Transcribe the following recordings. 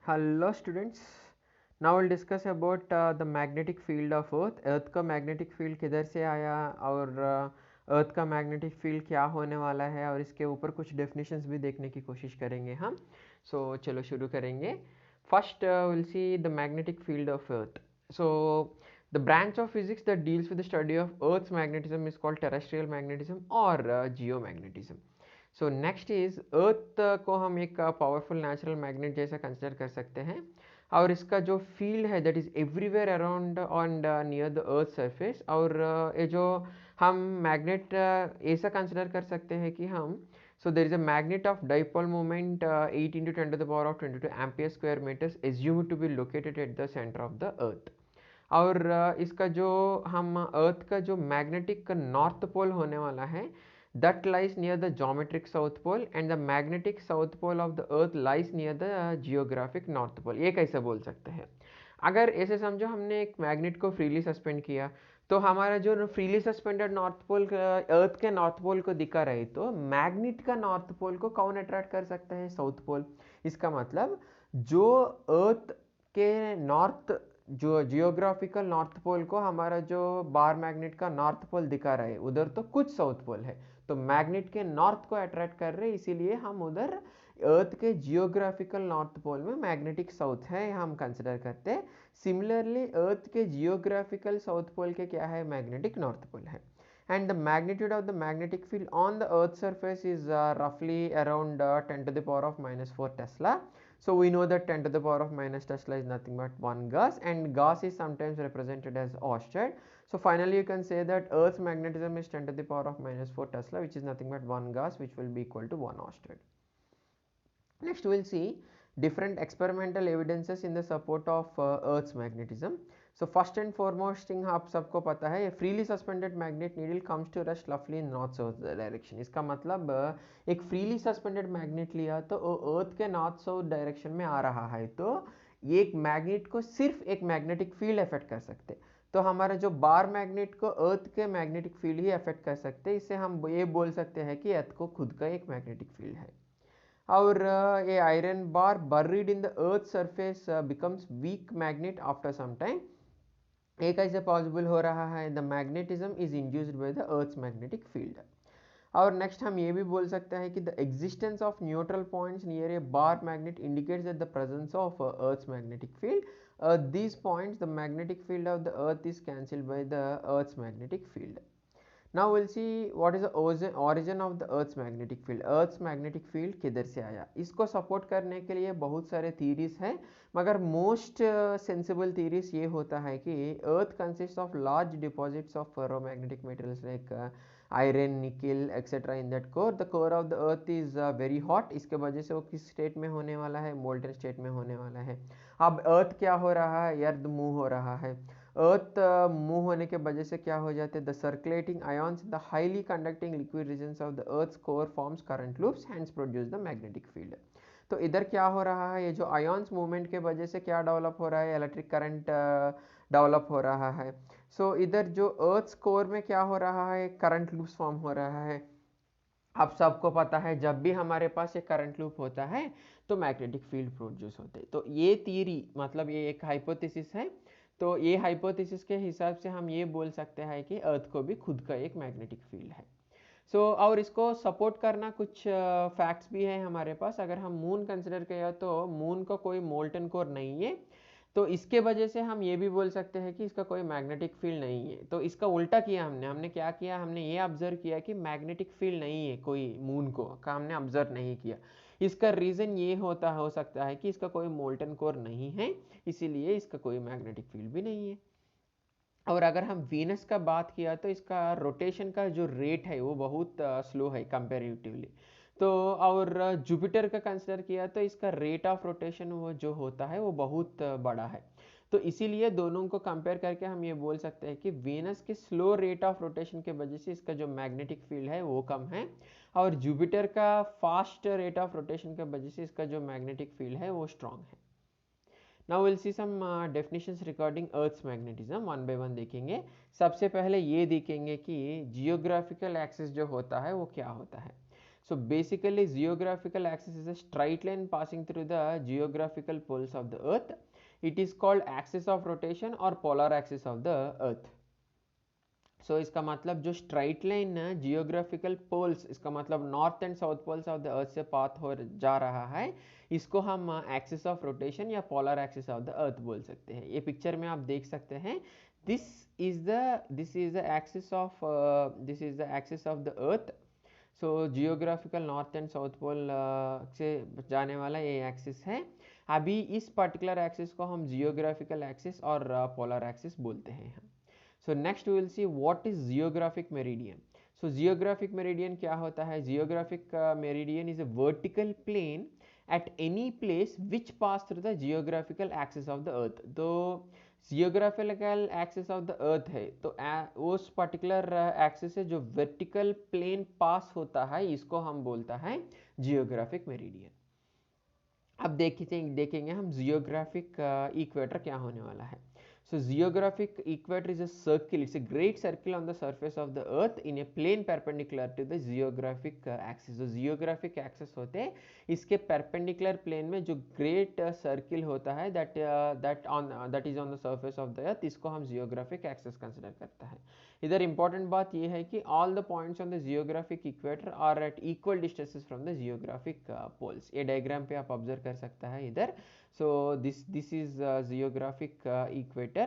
Hello students. Now we'll discuss about the magnetic field of Earth. Earth का magnetic field किधर से आया और Earth का magnetic field क्या होने वाला है और इसके ऊपर कुछ definitions भी देखने की कोशिश करेंगे हम. So चलो शुरू करेंगे. First we'll see the magnetic field of Earth. So the branch of physics that deals with the study of Earth's magnetism is called terrestrial magnetism or geomagnetism. So next is earth को हम एक powerful natural magnet जैसा consider कर सकते हैं और इसका जो फील्ड है that is everywhere around and near the earth surface. और ये जो हम मैग्नेट ऐसा कंसिडर कर सकते हैं कि हम so there is a magnet of dipole moment 8 into 10 to the power of 22 ampere square meters assumed to be located at the center of the earth. और इसका जो हम अर्थ का जो मैग्नेटिक नॉर्थ पोल होने वाला है that lies near the geometric south pole and the magnetic south pole of the earth lies near the geographic north pole. ये कैसे बोल सकते हैं? अगर ऐसे समझो हमने एक मैग्नेट को फ्रीली सस्पेंड किया तो हमारा जो फ्रीली सस्पेंडेड नॉर्थ पोल अर्थ के नॉर्थ पोल को दिखा रहे तो मैग्नेट का नॉर्थ पोल को कौन अट्रैक्ट कर सकता है? South Pole. इसका मतलब जो अर्थ के नॉर्थ जो जियोग्राफिकल नॉर्थ पोल को हमारा जो बार मैग्नेट का नॉर्थ पोल दिखा रहा है उधर तो कुछ साउथ पोल है तो मैग्नेट के नॉर्थ को अट्रैक्ट कर रहे हैं इसीलिए हम उधर अर्थ के जियोग्राफिकल नॉर्थ पोल में मैग्नेटिक साउथ है हम कंसिडर करते हैं. सिमिलरली अर्थ के जियोग्राफिकल साउथ पोल के क्या है? मैग्नेटिक नॉर्थ पोल है. And the magnitude of the magnetic field on the earth's surface is roughly around 10 to the power of minus 4 Tesla. So we know that 10 to the power of minus Tesla is nothing but 1 Gauss and Gauss is sometimes represented as Oersted. So finally you can say that Earth's magnetism is 10 to the power of minus 4 Tesla, which is nothing but 1 Gauss, which will be equal to 1 Oersted. Next we will see different experimental evidences in the support of Earth's magnetism. So first and foremost thing आप सबको पता है freely suspended magnet needle comes to rest roughly in north south direction. इसका मतलब एक freely suspended magnet लिया तो अर्थ के नॉर्थ साउथ डायरेक्शन में आ रहा है तो एक मैग्नेट को सिर्फ एक मैग्नेटिक फील्ड अफेक्ट कर सकते तो हमारा जो बार मैग्नेट को अर्थ के मैग्नेटिक फील्ड ही अफेक्ट कर सकते. इससे हम ये बोल सकते हैं कि अर्थ को खुद का एक मैग्नेटिक फील्ड है. और ये iron bar buried in the earth surface becomes weak magnet after some time. ये कैसे पॉसिबल हो रहा है? The magnetism is induced by the earth's magnetic field. और नेक्स्ट हम ये भी बोल सकते हैं कि the existence of neutral points near a bar magnet indicates that the presence of earth's magnetic field. these points the magnetic field of the earth is cancelled by the earth's magnetic field. Now we'll see what is the origin of the earth's magnetic field. earth's magnetic field किधर से आया? इसको support करने के लिए बहुत सारे theories हैं मगर मोस्ट सेंसिबल theories ये होता है कि earth consists of large deposits of ferromagnetic materials like iron, nickel etc. in that core. The core of the earth is very hot. इसके वजह से वो किस स्टेट में होने वाला है? मोल्टन स्टेट में होने वाला है. अब अर्थ क्या हो रहा है? अर्थ मूव हो रहा है. अर्थ मूव होने के वजह से क्या हो जाते हैं? The circulating ions the highly conducting liquid regions of the earth core forms current loops hands produce the magnetic field. तो इधर क्या हो रहा है? ये जो आयॉन्स मूवमेंट के वजह से क्या डेवलप हो रहा है? इलेक्ट्रिक करंट डेवलप हो रहा है. सो इधर जो अर्थ कोर में क्या हो रहा है? करंट लूप्स फॉर्म हो रहा है. आप सबको पता है जब भी हमारे पास एक करंट लूप होता है तो मैग्नेटिक फील्ड प्रोड्यूस होते हैं. तो ये थियरी मतलब ये एक हाइपोथेसिस है. तो ये हाइपोथेसिस के हिसाब से हम ये बोल सकते हैं कि अर्थ को भी खुद का एक मैग्नेटिक फील्ड है. और इसको सपोर्ट करना कुछ फैक्ट्स भी है हमारे पास. अगर हम मून कंसिडर किया तो मून का कोई मोल्टन कोर नहीं है तो इसके वजह से हम ये भी बोल सकते हैं कि इसका कोई मैग्नेटिक फील्ड नहीं है. तो इसका उल्टा किया हमने क्या किया? हमने ये ऑब्जर्व किया कि मैग्नेटिक फील्ड नहीं है कोई मून को का हमने ऑब्जर्व नहीं किया. इसका रीज़न ये हो सकता है कि इसका कोई मोल्टन कोर नहीं है इसीलिए इसका कोई मैग्नेटिक फील्ड भी नहीं है. और अगर हम वीनस का बात किया तो इसका रोटेशन का जो रेट है वो बहुत स्लो है कंपेरेटिवली. तो और जुपिटर का कंसिडर किया तो इसका रेट ऑफ रोटेशन वो जो होता है वो बहुत बड़ा है. तो इसीलिए दोनों को कंपेयर करके हम ये बोल सकते हैं कि वीनस के स्लो रेट ऑफ रोटेशन के वजह से इसका जो मैग्नेटिक फील्ड है वो कम है और जुपिटर का फास्ट रेट ऑफ रोटेशन के वजह से इसका जो मैग्नेटिक फील्ड है वो स्ट्रांग है. Now we'll see some definitions regarding Earth's magnetism one by one देखेंगे. सबसे पहले ये देखेंगे कि जियोग्राफिकल एक्सिस जो होता है वो क्या होता है. So basically geographical axis is a straight line passing through the geographical poles of the earth. It is called axis of rotation or polar axis of the earth. सो इसका मतलब जो स्ट्राइट लाइन जियोग्राफिकल पोल्स, इसका मतलब north and south poles of the earth से path हो जा रहा है, इसको हम एक्सिस ऑफ रोटेशन या polar axis of the earth बोल सकते हैं. ये पिक्चर में आप देख सकते हैं, this is the axis of the earth. So geographical north and south pole से जाने वाला ये एक्सिस है. अभी इस पर्टिकुलर एक्सिस को हम जियोग्राफिकल एक्सिस और पोलर एक्सिस बोलते हैं. So next we will see what is geographic meridian. So geographic meridian क्या होता है? Geographic meridian is a vertical plane at any place which pass through the geographical axis of the earth. तो geographical axis of the earth है, तो उस particular axis से जो vertical plane pass होता है, इसको हम बोलता है geographic meridian. अब देखेंगे हम जियोग्राफिक इक्वेटर क्या होने वाला है. So geographic equator is a circle. It's a great circle on the surface of the earth in a plane perpendicular to the geographic axis. जो geographic axis होते हैं, इसके perpendicular plane में जो great circle होता है, that is on the surface of the earth, इसको हम geographic axis consider करता है. इधर important बात ये है कि all the points on the geographic equator are at equal distances from the geographic poles. ये diagram पे आप observe कर सकता है इधर. So this is geographic equator.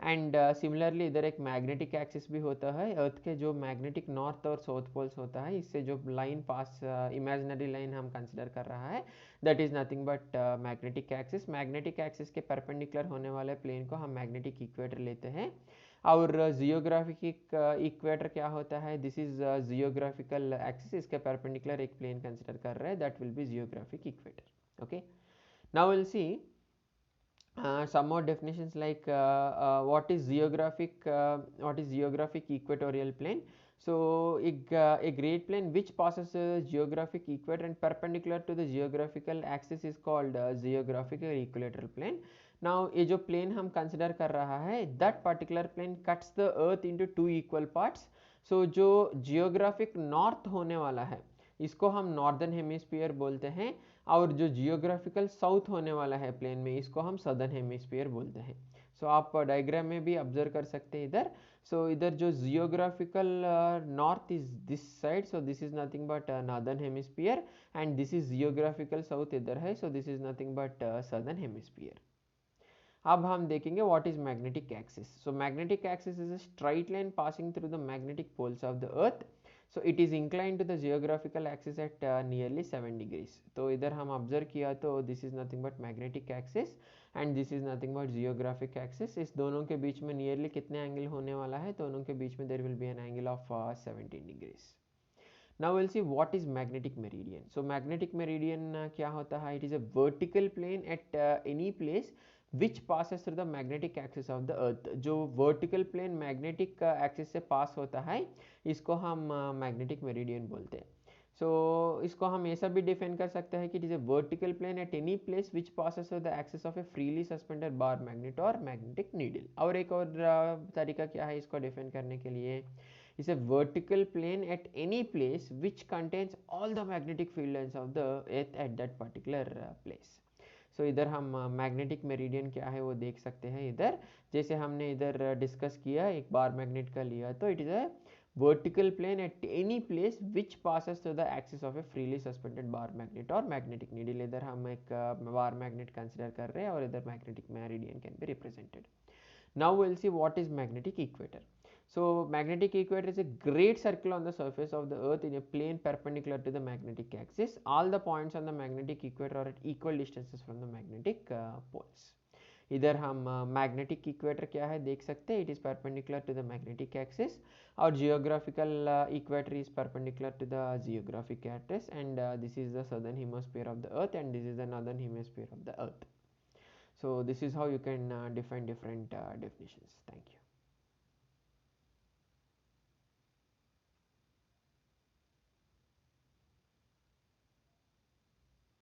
And similarly इधर एक मैग्नेटिक एक्सिस भी होता है. अर्थ के जो मैग्नेटिक नॉर्थ और साउथ पोल्स होता है, इससे जो लाइन पास, इमेजिनरी लाइन हम कंसिडर कर रहा है, that is nothing but magnetic axis. Magnetic axis के परपेंडिकुलर होने वाले प्लेन को हम मैग्नेटिक इक्वेटर लेते हैं. और जियोग्राफिक इक्वेटर क्या होता है? दिस इज जियोग्राफिकल एक्सिस, इसके परपेंडिकुलर एक प्लेन कंसिडर कर रहे हैं, that will be geographic equator. Okay, now will see some more definitions like what is geographic equatorial plane. So a great plane which passes a geographic equator and perpendicular to the geographical axis is called geographic equilateral plane. Now ये जो plane हम consider कर रहा है, that particular plane cuts the earth into two equal parts. So जो geographic north होने वाला है, इसको हम नॉर्दर्न हेमिस्फीयर बोलते हैं, और जो जियोग्राफिकल साउथ होने वाला है प्लेन में, इसको हम सदर्न हेमिस्फीयर बोलते हैं. सो आप डायग्राम में भी ऑब्जर्व कर सकते हैं इधर. सो इधर जो geographical north is this side, so this is nothing but northern hemisphere, and this is geographical south इधर है, so this is nothing but southern hemisphere. अब हम देखेंगे what is magnetic axis. So magnetic axis is a straight line passing through the magnetic poles of the earth. So it is inclined to the geographical axis at nearly 7 degrees. तो इधर हम observe किया तो this is nothing but magnetic axis and this is nothing but geographic axis. इस दोनों के बीच में nearly कितने एंगल होने वाला है? दोनों के बीच में there will be an angle of 17 degrees. Now we'll see what is magnetic meridian. So magnetic meridian क्या होता है? It is a vertical plane at any place which passes through the magnetic axis of the earth. जो vertical plane magnetic axis से pass होता है, इसको हम magnetic meridian बोलते हैं. So इसको हम ऐसा भी डिफाइन कर सकते हैं कि it is a vertical plane at any place which passes through the axis of a freely suspended bar magnet or magnetic needle. और एक और तरीका क्या है इसको डिफाइन करने के लिए? is a vertical plane at any place which contains all the magnetic field lines of the earth at that particular place. So इधर हम मैग्नेटिक मेरिडियन क्या है वो देख सकते हैं इधर. जैसे हमने इधर डिस्कस किया, एक बार मैग्नेट का लिया, तो it is a vertical plane at any place which passes through the axis of a freely suspended bar magnet or magnetic needle. इधर हम एक बार मैग्नेट कंसिडर कर रहे हैं और इधर magnetic meridian can be represented. Now we will see what is magnetic equator. So magnetic equator is a great circle on the surface of the earth in a plane perpendicular to the magnetic axis. All the points on the magnetic equator are at equal distances from the magnetic poles. इधर हम magnetic equator क्या है देख सकते हैं. It is perpendicular to the magnetic axis, और geographical equator is perpendicular to the geographic axis, and this is the southern hemisphere of the earth and this is the northern hemisphere of the earth. So this is how you can define different definitions. Thank you.